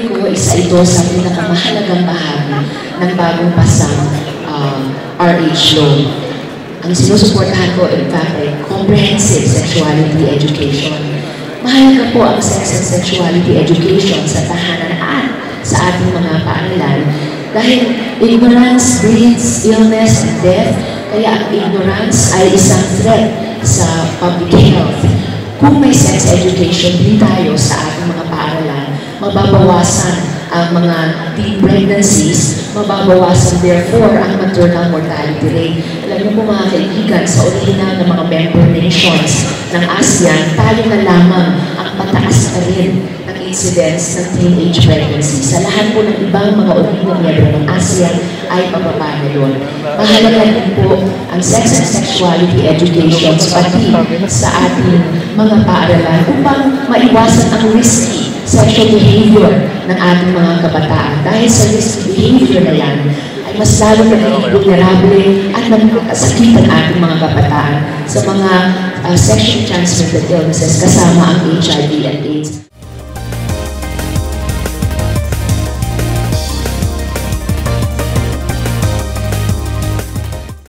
ko, isa ito sa pinakamahalagang bahagi ng bagong pasang RH law. Ang sinusuportahan ko, in fact, ay comprehensive sexuality education. Mahalaga po ang sex and sexuality education sa tahanan at sa ating mga paaralan dahil ignorance breeds illness and death, kaya ang ignorance ay isang threat sa public health. Kung may sex education din tayo sa ating mga paaralan, mababawasan ang mga teen pregnancies, mababawasan therefore ang maternal mortality rate. Alam niyo po mga kaibigan, sa original ng mga member nations ng ASEAN, tayo na lamang ang pataas na rin ng incidence ng teenage pregnancy. Sa lahat po ng ibang mga original member ng ASEAN ay pababa na yun. Mahalaga din po ang sex and sexuality education pati sa ating mga paaralan upang maiwasan ang risky sexual behavior ng ating mga kabataan. Dahil sa risky behavior na yan, ay mas lalo na vulnerable at nagkakasakit ang ating mga kabataan sa mga sexually transmitted illnesses kasama ang HIV and AIDS.